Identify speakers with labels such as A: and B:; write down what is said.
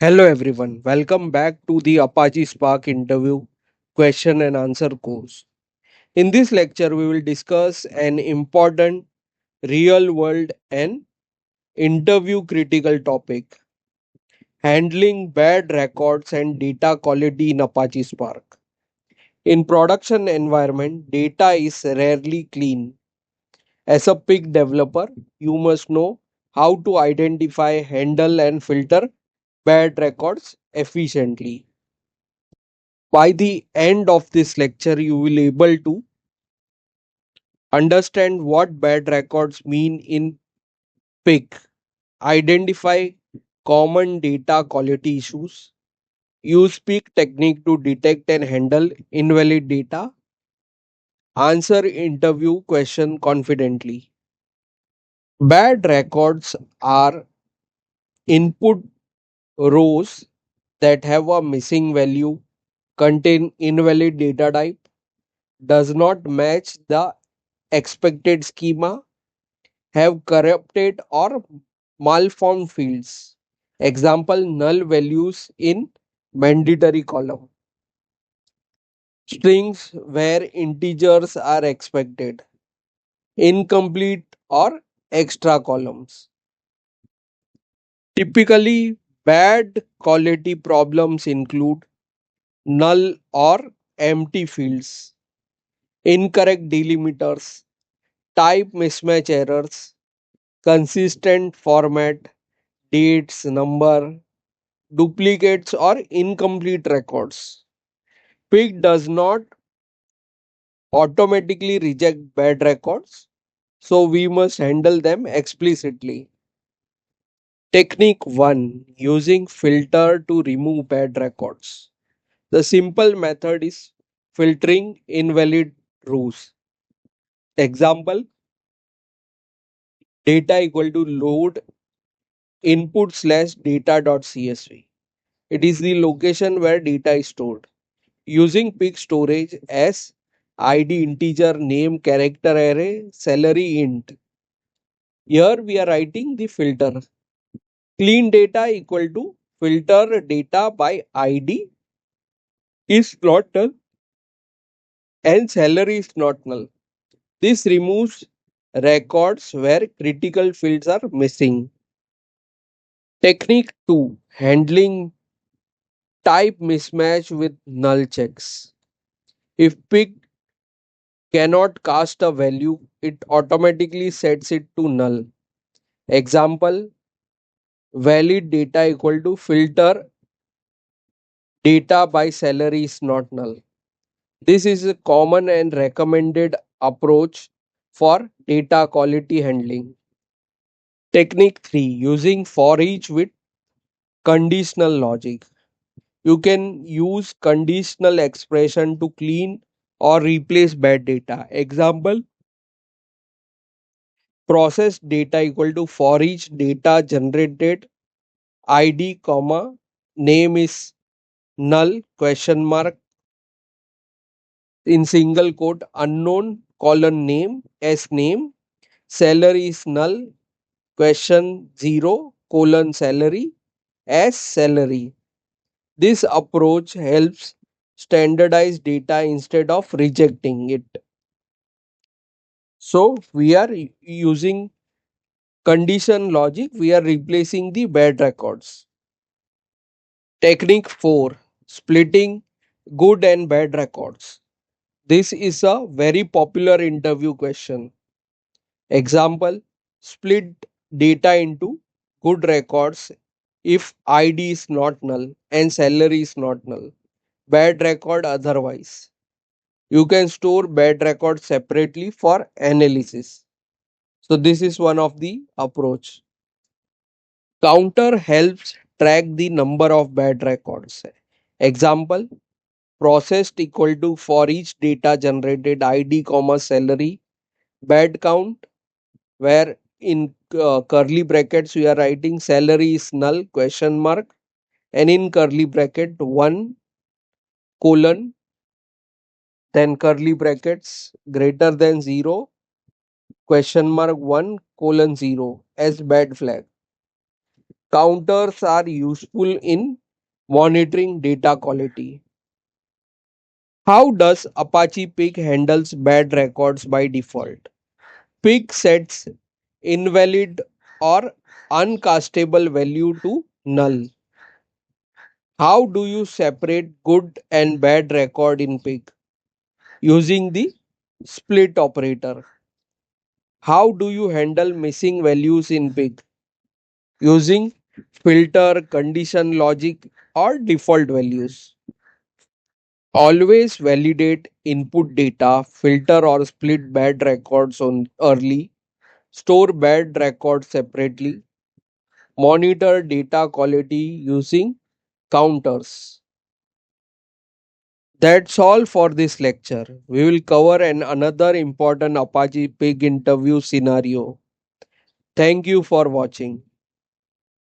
A: Hello everyone, welcome back to the Apache Spark interview question and answer course. In this lecture, we will discuss an important real world and interview critical topic handling bad records and data quality in Apache Spark. In production environment, data is rarely clean. As a pig developer, you must know how to identify, handle and filter bad records efficiently. By the end of this lecture, you will able to understand what bad records mean in PIC, identify common data quality issues, use PIC technique to detect and handle invalid data, answer interview question confidently. Bad records are input rows that have a missing value, contain invalid data type, does not match the expected schema, have corrupted or malformed fields. Example, null values in mandatory column. Strings where integers are expected. Incomplete or extra columns. Typically, bad quality problems include null or empty fields, incorrect delimiters, type mismatch errors, consistent format, dates, number, duplicates or incomplete records. Pig does not automatically reject bad records, so we must handle them explicitly. Technique 1, using filter to remove bad records. The simple method is filtering invalid rows. Example, data equal to load input slash data.csv. It is the location where data is stored. Using pig storage as id integer name character array salary int. Here we are writing the filter. Clean data equal to filter data by id is not null and salary is not null. This removes records where critical fields are missing. Technique 2, handling type mismatch with null checks. If pig cannot cast a value, it automatically sets it to null. Example, valid data equal to filter data by salary is not null. This is a common and recommended approach for data quality handling. Technique 3, using for each with conditional logic. You can use conditional expression to clean or replace bad data. Example, process data equal to for each data generated id comma name is null question mark in single quote unknown colon name as name salary is null question 0 colon salary as salary. This approach helps standardize data instead of rejecting it. So we are using condition logic, we are replacing the bad records. Technique 4, splitting good and bad records. This is a very popular interview question. Example, split data into good records if ID is not null and salary is not null. Bad record otherwise. You can store bad records separately for analysis. So this is one of the approach. Counter helps track the number of bad records. Example, processed equal to for each data generated ID comma salary bad count where in curly brackets we are writing salary is null question mark and in curly bracket 1 colon then curly brackets greater than 0 question mark 1 colon 0 as bad flag. Counters are useful in monitoring data quality. How does Apache Pig handles bad records by default? Pig sets invalid or uncastable value to null. How do you separate good and bad record in Pig? Using the split operator. How do you handle missing values in Pig? Using filter, condition logic, or default values. Always validate input data, filter or split bad records on early, store bad records separately, monitor data quality using counters. That's all for this lecture. We will cover another important Apache Pig interview scenario. Thank you for watching.